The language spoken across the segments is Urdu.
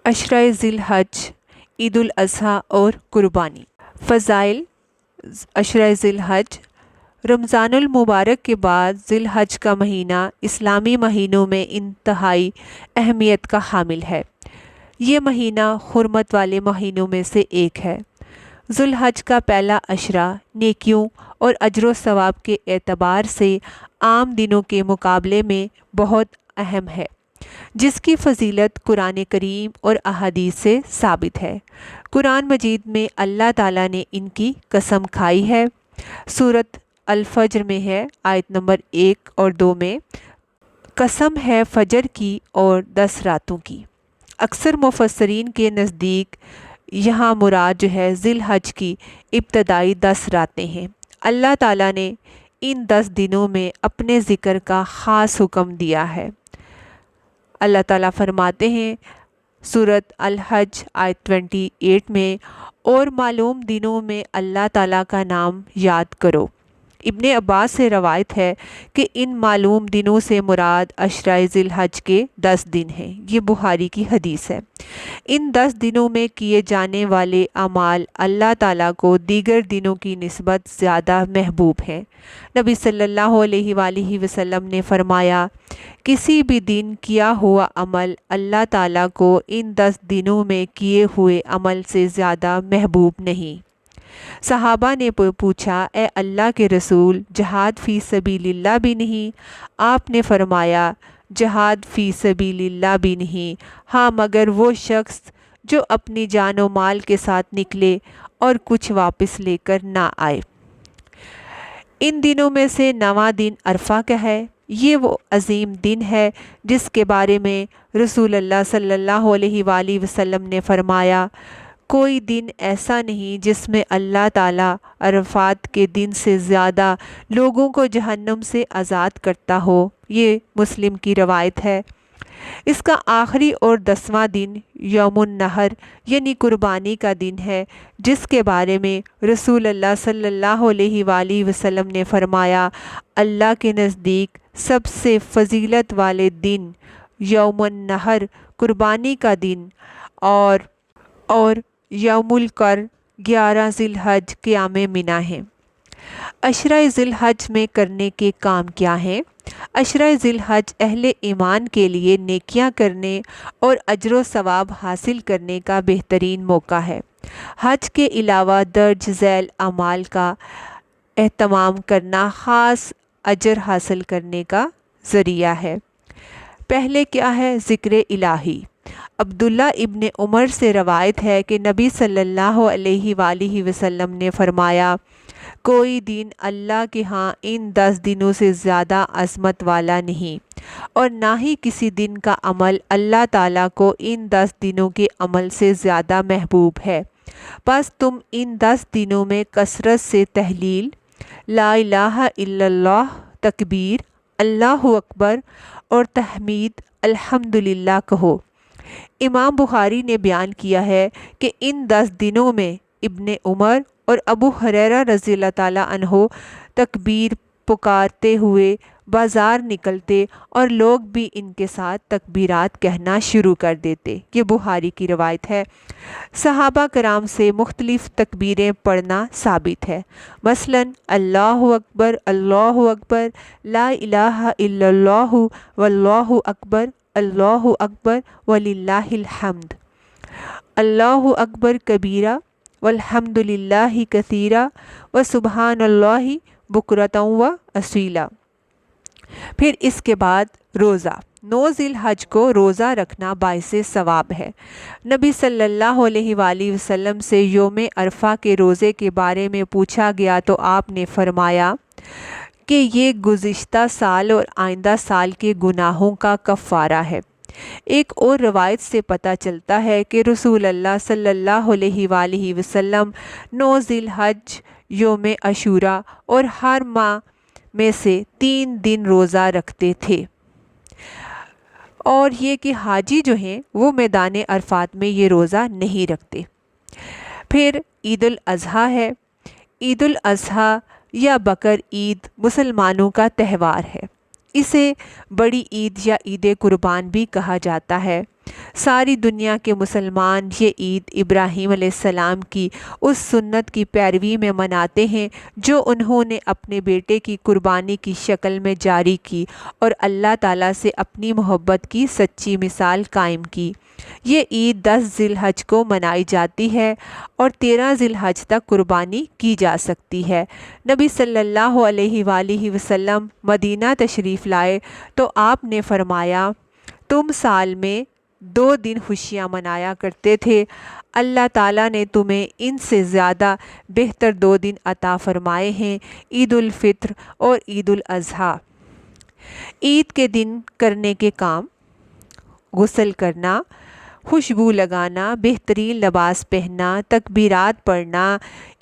عشرہ ذی الحج، عید الاضحیٰ اور قربانی۔ فضائل عشرہ ذی الحج۔ رمضان المبارک کے بعد ذی الحج کا مہینہ اسلامی مہینوں میں انتہائی اہمیت کا حامل ہے۔ یہ مہینہ حرمت والے مہینوں میں سے ایک ہے۔ ذی الحج کا پہلا عشرہ نیکیوں اور اجر و ثواب کے اعتبار سے عام دنوں کے مقابلے میں بہت اہم ہے، جس کی فضیلت قرآن کریم اور احادیث سے ثابت ہے۔ قرآن مجید میں اللہ تعالیٰ نے ان کی قسم کھائی ہے۔ سورۃ الفجر میں ہے، آیت نمبر 1 اور 2 میں، قسم ہے فجر کی اور 10 راتوں کی۔ اکثر مفسرین کے نزدیک یہاں مراد ذی الحج کی ابتدائی 10 راتیں ہیں۔ اللہ تعالیٰ نے ان 10 دنوں میں اپنے ذکر کا خاص حکم دیا ہے۔ اللہ تعالیٰ فرماتے ہیں سورۃ الحج آیت 28 میں، اور معلوم دنوں میں اللہ تعالیٰ کا نام یاد کرو۔ ابن عباس سے روایت ہے کہ ان معلوم دنوں سے مراد عشرہ ذی الحج کے 10 دن ہیں۔ یہ بخاری کی حدیث ہے۔ ان 10 دنوں میں کیے جانے والے اعمال اللہ تعالیٰ کو دیگر دنوں کی نسبت زیادہ محبوب ہیں۔ نبی صلی اللہ علیہ وآلہ وسلم نے فرمایا، کسی بھی دن کیا ہوا عمل اللہ تعالیٰ کو ان 10 دنوں میں کیے ہوئے عمل سے زیادہ محبوب نہیں۔ صحابہ نے پوچھا، اے اللہ کے رسول، جہاد فی سبیل اللہ بھی نہیں؟ آپ نے فرمایا، جہاد فی سبیل اللہ بھی نہیں، ہاں مگر وہ شخص جو اپنی جان و مال کے ساتھ نکلے اور کچھ واپس لے کر نہ آئے۔ ان دنوں میں سے 9واں دن عرفہ کا ہے۔ یہ وہ عظیم دن ہے جس کے بارے میں رسول اللہ صلی اللہ علیہ وآلہ وسلم نے فرمایا، کوئی دن ایسا نہیں جس میں اللہ تعالیٰ عرفات کے دن سے زیادہ لوگوں کو جہنم سے آزاد کرتا ہو۔ یہ مسلم کی روایت ہے۔ اس کا آخری اور 10واں دن یوم النحر یعنی قربانی کا دن ہے، جس کے بارے میں رسول اللہ صلی اللہ علیہ وآلہ وسلم نے فرمایا، اللہ کے نزدیک سب سے فضیلت والے دن یوم النحر قربانی کا دن اور یوم القر 11 ذی الحج قیام منی ہیں۔ عشرہ ذی الحج میں کرنے کے کام کیا ہیں؟ عشرہ ذی الحج اہل ایمان کے لیے نیکیاں کرنے اور اجر و ثواب حاصل کرنے کا بہترین موقع ہے۔ حج کے علاوہ درج ذیل اعمال کا اہتمام کرنا خاص اجر حاصل کرنے کا ذریعہ ہے۔ پہلے کیا ہے؟ ذکر الہی۔ عبداللہ ابن عمر سے روایت ہے کہ نبی صلی اللہ علیہ وآلہ وسلم نے فرمایا، کوئی دن اللہ کے ہاں ان 10 دنوں سے زیادہ عظمت والا نہیں، اور نہ ہی کسی دن کا عمل اللہ تعالیٰ کو ان 10 دنوں کے عمل سے زیادہ محبوب ہے۔ بس تم ان 10 دنوں میں کثرت سے تحلیل، لا الہ الا اللہ، تکبیر، اللہ اکبر اور تحمید الحمدللہ کہو۔ امام بخاری نے بیان کیا ہے کہ ان 10 دنوں میں ابن عمر اور ابو ہریرہ رضی اللہ تعالیٰ عنہ تکبیر پکارتے ہوئے بازار نکلتے اور لوگ بھی ان کے ساتھ تکبیرات کہنا شروع کر دیتے۔ یہ بخاری کی روایت ہے۔ صحابہ کرام سے مختلف تکبیریں پڑھنا ثابت ہے، مثلاً اللہ اکبر، لا الہ الا اللہ، واللہ اکبر وللہ الحمد، اللہ اکبر کبیرہ والحمد للہ کثیرہ وسبحان اللہ بکرۃ و اصیلا۔ پھر اس کے بعد روزہ۔ 9 ذی الحج کو روزہ رکھنا باعث ثواب ہے۔ نبی صلی اللہ علیہ وآلہ وسلم سے یوم عرفہ کے روزے کے بارے میں پوچھا گیا تو آپ نے فرمایا کہ یہ گزشتہ سال اور آئندہ سال کے گناہوں کا کفارہ ہے۔ ایک اور روایت سے پتہ چلتا ہے کہ رسول اللہ صلی اللہ علیہ وآلہ وسلم 9 ذی الحج، یوم عاشوراء اور ہر ماہ میں سے 3 دن روزہ رکھتے تھے، اور یہ کہ حاجی جو ہیں وہ میدان عرفات میں یہ روزہ نہیں رکھتے۔ پھر عید الاضحیٰ ہے۔ عید الاضحیٰ یا بقر عید مسلمانوں کا تہوار ہے۔ اسے بڑی عید یا عید قربان بھی کہا جاتا ہے۔ ساری دنیا کے مسلمان یہ عید ابراہیم علیہ السلام کی اس سنت کی پیروی میں مناتے ہیں جو انہوں نے اپنے بیٹے کی قربانی کی شکل میں جاری کی اور اللہ تعالیٰ سے اپنی محبت کی سچی مثال قائم کی۔ یہ عید 10 ذی الحج کو منائی جاتی ہے اور 13 ذی الحج تک قربانی کی جا سکتی ہے۔ نبی صلی اللہ علیہ وآلہ وسلم مدینہ تشریف لائے تو آپ نے فرمایا، تم سال میں 2 دن خوشیاں منایا کرتے تھے، اللہ تعالیٰ نے تمہیں ان سے زیادہ بہتر 2 دن عطا فرمائے ہیں، عید الفطر اور عید الاضحیٰ۔ عید کے دن کرنے کے کام: غسل کرنا، خوشبو لگانا، بہترین لباس پہننا، تکبیرات پڑھنا،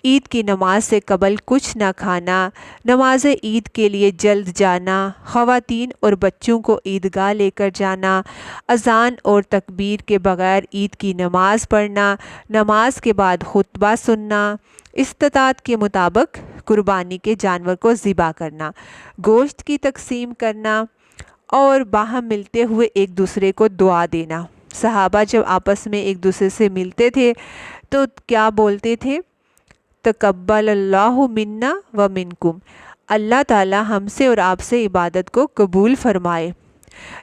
عید کی نماز سے قبل کچھ نہ کھانا، نماز عید کے لیے جلد جانا، خواتین اور بچوں کو عیدگاہ لے کر جانا، اذان اور تکبیر کے بغیر عید کی نماز پڑھنا، نماز کے بعد خطبہ سننا، استطاعت کے مطابق قربانی کے جانور کو ذبح کرنا، گوشت کی تقسیم کرنا اور باہم ملتے ہوئے ایک دوسرے کو دعا دینا۔ صحابہ جب آپس میں ایک دوسرے سے ملتے تھے تو کیا بولتے تھے؟ تقبل اللہ منا و منکم، اللہ تعالیٰ ہم سے اور آپ سے عبادت کو قبول فرمائے۔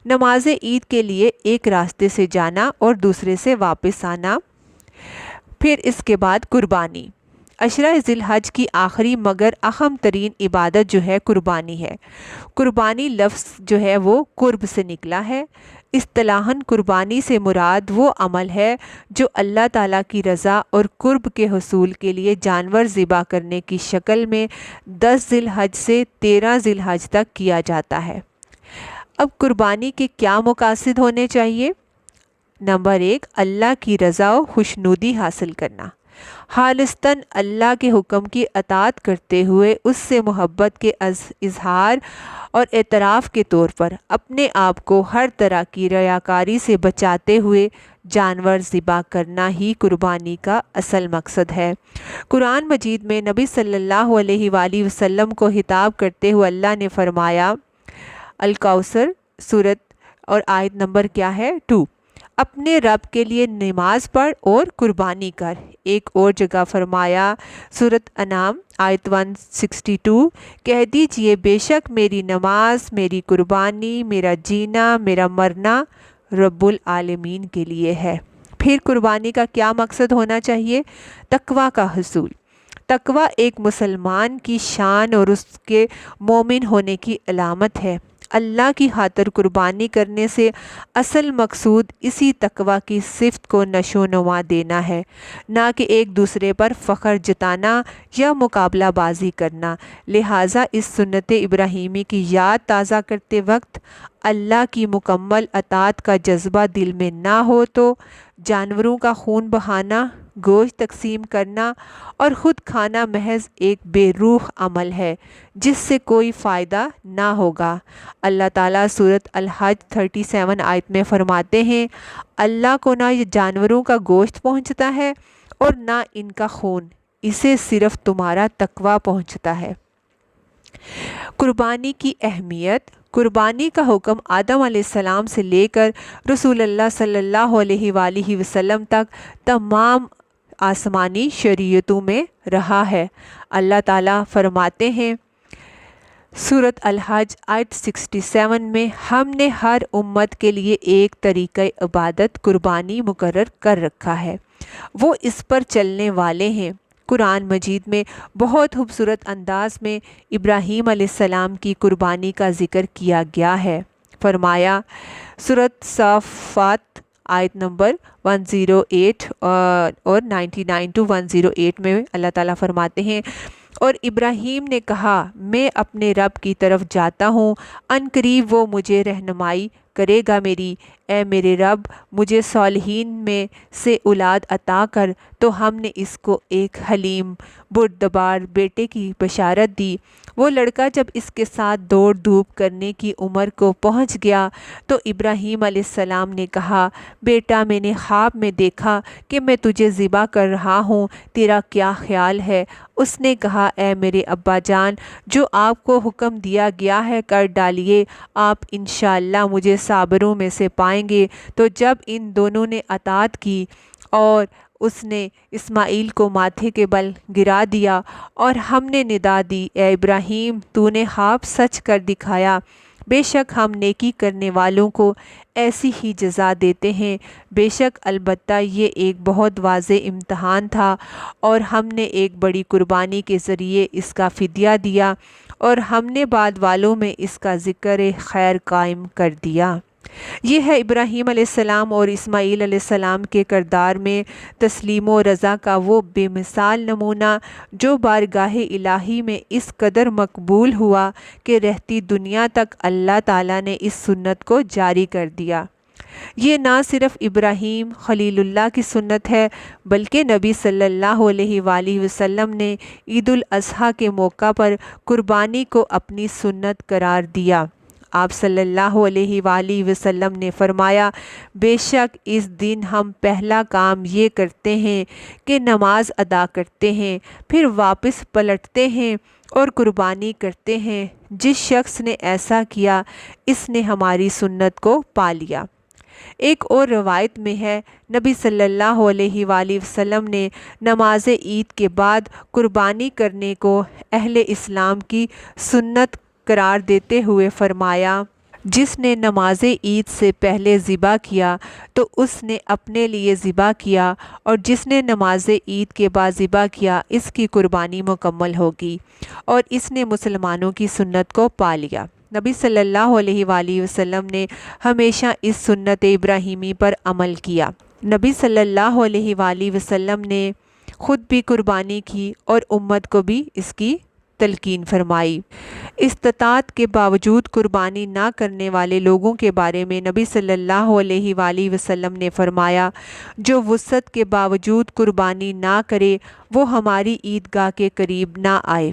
نماز عید کے لیے ایک راستے سے جانا اور دوسرے سے واپس آنا۔ پھر اس کے بعد قربانی۔ عشرہ ذی الحج کی آخری مگر اہم ترین عبادت جو ہے قربانی ہے۔ قربانی لفظ جو ہے وہ قرب سے نکلا ہے۔ اصطلاحاً قربانی سے مراد وہ عمل ہے جو اللہ تعالیٰ کی رضا اور قرب کے حصول کے لیے جانور ذبح کرنے کی شکل میں 10 ذی الحج سے 13 ذی الحج تک کیا جاتا ہے۔ اب قربانی کے کیا مقاصد ہونے چاہیے؟ نمبر 1، اللہ کی رضا و خوشنودی حاصل کرنا، خالصتاً اللہ کے حکم کی اطاعت کرتے ہوئے اس سے محبت کے اظہار اور اعتراف کے طور پر اپنے آپ کو ہر طرح کی ریاکاری سے بچاتے ہوئے جانور ذبح کرنا ہی قربانی کا اصل مقصد ہے۔ قرآن مجید میں نبی صلی اللہ علیہ وآلہ وسلم کو خطاب کرتے ہوئے اللہ نے فرمایا، الکوثر سورت اور آیت نمبر کیا ہے؟ 2، اپنے رب کے لیے نماز پڑھ اور قربانی کر۔ ایک اور جگہ فرمایا، سورت انعام آیت 162، کہہ دیجئے بے شک میری نماز، میری قربانی، میرا جینا، میرا مرنا رب العالمین کے لیے ہے۔ پھر قربانی کا کیا مقصد ہونا چاہیے؟ تقویٰ کا حصول۔ تقویٰ ایک مسلمان کی شان اور اس کے مومن ہونے کی علامت ہے۔ اللہ کی خاطر قربانی کرنے سے اصل مقصود اسی تقویٰ کی صفت کو نشو و نما دینا ہے، نہ کہ ایک دوسرے پر فخر جتانا یا مقابلہ بازی کرنا۔ لہٰذا اس سنت ابراہیمی کی یاد تازہ کرتے وقت اللہ کی مکمل اطاعت کا جذبہ دل میں نہ ہو تو جانوروں کا خون بہانا، گوشت تقسیم کرنا اور خود کھانا محض ایک بے روح عمل ہے جس سے کوئی فائدہ نہ ہوگا۔ اللہ تعالیٰ سورت الحج 37 آیت میں فرماتے ہیں، اللہ کو نہ یہ جانوروں کا گوشت پہنچتا ہے اور نہ ان کا خون، اسے صرف تمہارا تقویٰ پہنچتا ہے۔ قربانی کی اہمیت۔ قربانی کا حکم آدم علیہ السلام سے لے کر رسول اللہ صلی اللہ علیہ وآلہ وسلم تک تمام آسمانی شریعتوں میں رہا ہے۔ اللہ تعالیٰ فرماتے ہیں سورت الحج آیت 67 میں، ہم نے ہر امت کے لیے ایک طریقہ عبادت قربانی مقرر کر رکھا ہے، وہ اس پر چلنے والے ہیں۔ قرآن مجید میں بہت خوبصورت انداز میں ابراہیم علیہ السلام کی قربانی کا ذکر کیا گیا ہے۔ فرمایا، سورت صافات آیت نمبر 108 اور 99 to 108 میں اللہ تعالیٰ فرماتے ہیں، اور ابراہیم نے کہا، میں اپنے رب کی طرف جاتا ہوں، ان قریب وہ مجھے رہنمائی کرے گا میری۔ اے میرے رب، مجھے صالحین میں سے اولاد عطا کر۔ تو ہم نے اس کو ایک حلیم بردبار بیٹے کی بشارت دی۔ وہ لڑکا جب اس کے ساتھ دوڑ دھوپ کرنے کی عمر کو پہنچ گیا تو ابراہیم علیہ السلام نے کہا، بیٹا میں نے خواب میں دیکھا کہ میں تجھے ذبح کر رہا ہوں، تیرا کیا خیال ہے؟ اس نے کہا، اے میرے ابا جان، جو آپ کو حکم دیا گیا ہے کر ڈالیے، آپ انشاءاللہ مجھے صابروں میں سے پائیں گے۔ تو جب ان دونوں نے اطاعت کی اور اس نے اسماعیل کو ماتھے کے بل گرا دیا اور ہم نے ندا دی، اے ابراہیم تو نے خواب سچ کر دکھایا، بے شک ہم نیکی کرنے والوں کو ایسی ہی جزا دیتے ہیں۔ بے شک البتہ یہ ایک بہت واضح امتحان تھا اور ہم نے ایک بڑی قربانی کے ذریعے اس کا فدیہ دیا اور ہم نے بعد والوں میں اس کا ذکر خیر قائم کر دیا۔ یہ ہے ابراہیم علیہ السلام اور اسماعیل علیہ السلام کے کردار میں تسلیم و رضا کا وہ بے مثال نمونہ جو بارگاہ الہی میں اس قدر مقبول ہوا کہ رہتی دنیا تک اللہ تعالیٰ نے اس سنت کو جاری کر دیا۔ یہ نہ صرف ابراہیم خلیل اللہ کی سنت ہے بلکہ نبی صلی اللہ علیہ وآلہ وسلم نے عید الاضحیٰ کے موقع پر قربانی کو اپنی سنت قرار دیا۔ آپ صلی اللہ علیہ وآلہ وسلم نے فرمایا، بے شک اس دن ہم پہلا کام یہ کرتے ہیں کہ نماز ادا کرتے ہیں، پھر واپس پلٹتے ہیں اور قربانی کرتے ہیں۔ جس شخص نے ایسا کیا اس نے ہماری سنت کو پا لیا۔ ایک اور روایت میں ہے، نبی صلی اللہ علیہ وآلہ وسلم نے نماز عید کے بعد قربانی کرنے کو اہل اسلام کی سنت قرار دیتے ہوئے فرمایا، جس نے نماز عید سے پہلے ذبح کیا تو اس نے اپنے لیے ذبح کیا، اور جس نے نماز عید کے بعد ذبح کیا اس کی قربانی مکمل ہوگی اور اس نے مسلمانوں کی سنت کو پا لیا۔ نبی صلی اللہ علیہ وآلہ وسلم نے ہمیشہ اس سنت ابراہیمی پر عمل کیا۔ نبی صلی اللہ علیہ وآلہ وسلم نے خود بھی قربانی کی اور امت کو بھی اس کی تلقین فرمائی۔ استطاعت کے باوجود قربانی نہ کرنے والے لوگوں کے بارے میں نبی صلی اللہ علیہ وآلہ وسلم نے فرمایا، جو وسعت کے باوجود قربانی نہ کرے وہ ہماری عیدگاہ کے قریب نہ آئے۔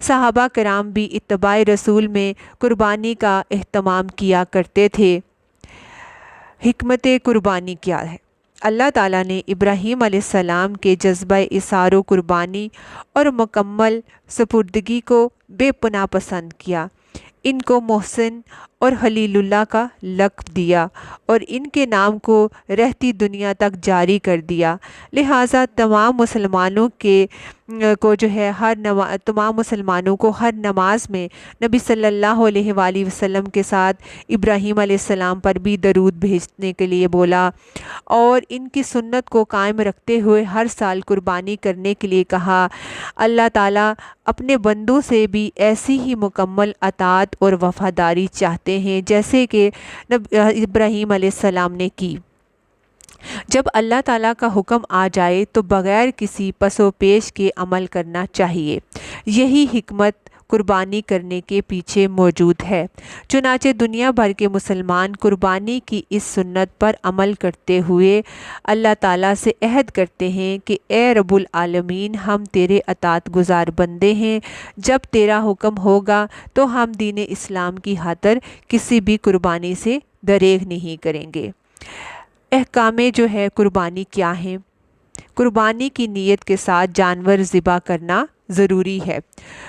صحابہ کرام بھی اتباع رسول میں قربانی کا اہتمام کیا کرتے تھے۔ حکمت قربانی کیا ہے؟ اللہ تعالیٰ نے ابراہیم علیہ السلام کے جذبہ اظہار و قربانی اور مکمل سپردگی کو بے پناہ پسند کیا۔ ان کو محسن اور خلیل اللہ کا لقب دیا اور ان کے نام کو رہتی دنیا تک جاری کر دیا۔ لہٰذا تمام مسلمانوں کو ہر نماز میں نبی صلی اللہ علیہ وآلہ وسلم کے ساتھ ابراہیم علیہ السلام پر بھی درود بھیجنے کے لیے بولا اور ان کی سنت کو قائم رکھتے ہوئے ہر سال قربانی کرنے کے لیے کہا۔ اللہ تعالیٰ اپنے بندوں سے بھی ایسی ہی مکمل اطاعت اور وفاداری چاہتے ہیں جیسے کہ ابراہیم علیہ السلام نے کی۔ جب اللہ تعالیٰ کا حکم آ جائے تو بغیر کسی پس و پیش کے عمل کرنا چاہیے۔ یہی حکمت قربانی کرنے کے پیچھے موجود ہے۔ چنانچہ دنیا بھر کے مسلمان قربانی کی اس سنت پر عمل کرتے ہوئے اللہ تعالیٰ سے عہد کرتے ہیں کہ اے رب العالمین، ہم تیرے اطاعت گزار بندے ہیں، جب تیرا حکم ہوگا تو ہم دین اسلام کی خاطر کسی بھی قربانی سے دریغ نہیں کریں گے۔ احکام جو ہے قربانی کیا ہیں؟ قربانی کی نیت کے ساتھ جانور ذبح کرنا ضروری ہے۔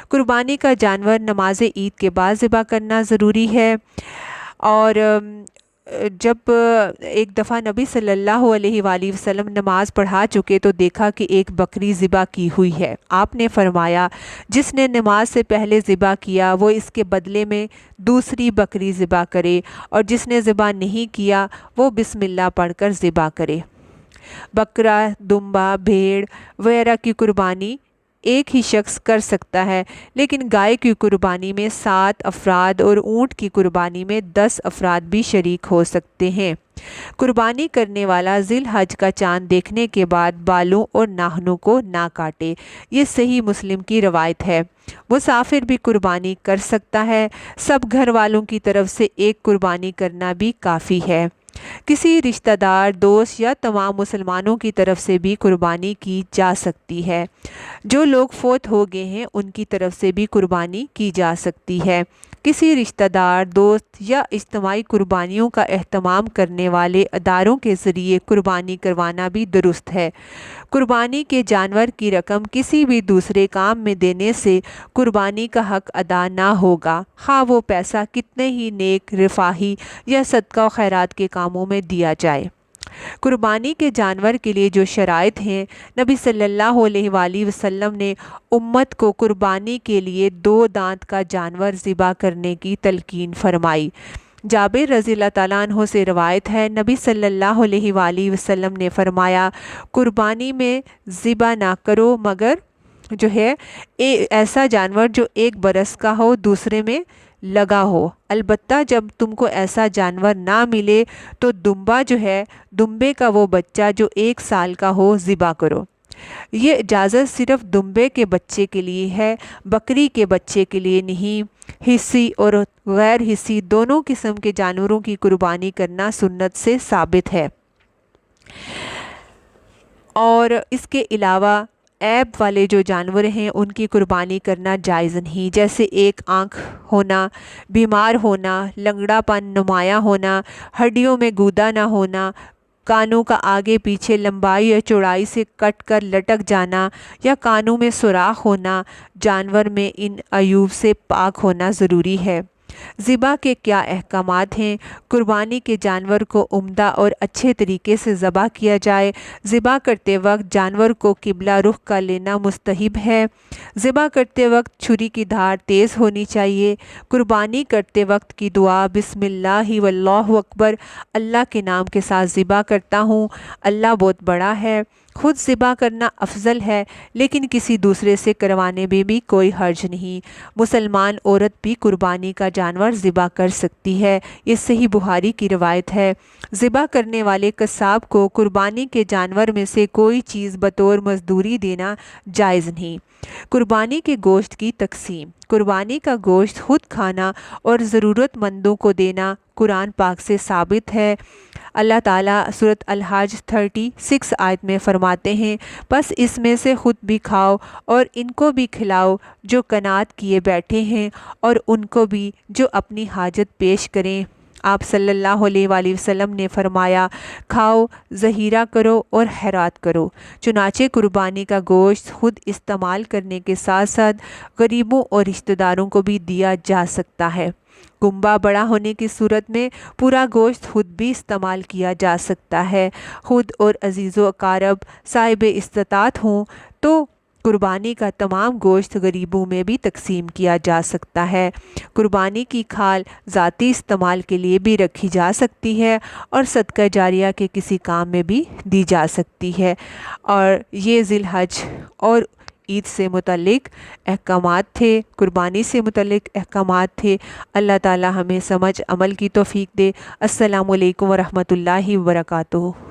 قربانی کا جانور نماز عید کے بعد ذبح کرنا ضروری ہے۔ اور جب ایک دفعہ نبی صلی اللہ علیہ وآلہ وسلم نماز پڑھا چکے تو دیکھا کہ ایک بکری ذبح کی ہوئی ہے۔ آپ نے فرمایا، جس نے نماز سے پہلے ذبح کیا وہ اس کے بدلے میں دوسری بکری ذبح کرے، اور جس نے ذبح نہیں کیا وہ بسم اللہ پڑھ کر ذبح کرے۔ بکرا، دمبا، بھیڑ وغیرہ کی قربانی ایک ہی شخص کر سکتا ہے، لیکن گائے کی قربانی میں 7 افراد اور اونٹ کی قربانی میں 10 افراد بھی شریک ہو سکتے ہیں۔ قربانی کرنے والا ذی الحج کا چاند دیکھنے کے بعد بالوں اور ناخنوں کو نہ کاٹے، یہ صحیح مسلم کی روایت ہے۔ مسافر بھی قربانی کر سکتا ہے، سب گھر والوں کی طرف سے ایک قربانی کرنا بھی کافی ہے۔ کسی رشتہ دار، دوست یا تمام مسلمانوں کی طرف سے بھی قربانی کی جا سکتی ہے۔ جو لوگ فوت ہو گئے ہیں ان کی طرف سے بھی قربانی کی جا سکتی ہے۔ کسی رشتہ دار، دوست یا اجتماعی قربانیوں کا اہتمام کرنے والے اداروں کے ذریعے قربانی کروانا بھی درست ہے۔ قربانی کے جانور کی رقم کسی بھی دوسرے کام میں دینے سے قربانی کا حق ادا نہ ہوگا، خواہ وہ پیسہ کتنے ہی نیک، رفاہی یا صدقہ و خیرات کے کاموں میں دیا جائے۔ قربانی کے جانور کے لیے جو شرائط ہیں، نبی صلی اللہ علیہ وآلہ وسلم نے امت کو قربانی کے لیے 2 دانت کا جانور ذبح کرنے کی تلقین فرمائی۔ جابر رضی اللہ تعالیٰ عنہ سے روایت ہے، نبی صلی اللہ علیہ وآلہ وسلم نے فرمایا، قربانی میں ذبح نہ کرو مگر جو ہے ایسا جانور جو 1 برس کا ہو، دوسرے میں لگا ہو۔ البتہ جب تم کو ایسا جانور نہ ملے تو دمبا جو ہے، دمبے کا وہ بچہ جو 1 سال کا ہو، ذبح کرو۔ یہ اجازت صرف دمبے کے بچے کے لیے ہے، بکری کے بچے کے لیے نہیں۔ حصی اور غیر حصی دونوں قسم کے جانوروں کی قربانی کرنا سنت سے ثابت ہے، اور اس کے علاوہ عیب والے جو جانور ہیں ان کی قربانی کرنا جائز نہیں، جیسے 1 آنکھ ہونا، بیمار ہونا، لنگڑا پن نمایاں ہونا، ہڈیوں میں گودا نہ ہونا، کانوں کا آگے پیچھے لمبائی یا چوڑائی سے کٹ کر لٹک جانا یا کانوں میں سوراخ ہونا۔ جانور میں ان عیوب سے پاک ہونا ضروری ہے۔ ذبح کے کیا احکامات ہیں؟ قربانی کے جانور کو عمدہ اور اچھے طریقے سے ذبح کیا جائے۔ ذبح کرتے وقت جانور کو قبلہ رخ کر لینا مستحب ہے۔ ذبح کرتے وقت چھری کی دھار تیز ہونی چاہیے۔ قربانی کرتے وقت کی دعا بسم اللہ واللہ اکبر، اللہ کے نام کے ساتھ ذبح کرتا ہوں، اللہ بہت بڑا ہے۔ خود ذبح کرنا افضل ہے، لیکن کسی دوسرے سے کروانے میں بھی کوئی حرج نہیں۔ مسلمان عورت بھی قربانی کا جانور ذبح کر سکتی ہے، یہ صحیح بخاری کی روایت ہے۔ ذبح کرنے والے قصاب کو قربانی کے جانور میں سے کوئی چیز بطور مزدوری دینا جائز نہیں۔ قربانی کے گوشت کی تقسیم۔ قربانی کا گوشت خود کھانا اور ضرورت مندوں کو دینا قرآن پاک سے ثابت ہے۔ اللہ تعالیٰ سورۃ الحج 36 آیت میں فرماتے ہیں، پس اس میں سے خود بھی کھاؤ اور ان کو بھی کھلاؤ جو قناعت کیے بیٹھے ہیں، اور ان کو بھی جو اپنی حاجت پیش کریں۔ آپ صلی اللہ علیہ وآلہ وسلم نے فرمایا، کھاؤ، ذخیرہ کرو اور خیرات کرو۔ چنانچہ قربانی کا گوشت خود استعمال کرنے کے ساتھ ساتھ غریبوں اور رشتہ داروں کو بھی دیا جا سکتا ہے۔ کنبہ بڑا ہونے کی صورت میں پورا گوشت خود بھی استعمال کیا جا سکتا ہے۔ خود اور عزیز و اقارب صاحب استطاعت ہوں تو قربانی کا تمام گوشت غریبوں میں بھی تقسیم کیا جا سکتا ہے۔ قربانی کی کھال ذاتی استعمال کے لیے بھی رکھی جا سکتی ہے اور صدقہ جاریہ کے کسی کام میں بھی دی جا سکتی ہے۔ اور یہ ذی الحج اور عید سے متعلق احکامات تھے، قربانی سے متعلق احکامات تھے۔ اللہ تعالی ہمیں سمجھ عمل کی توفیق دے۔ السلام علیکم ورحمۃ اللہ وبرکاتہ۔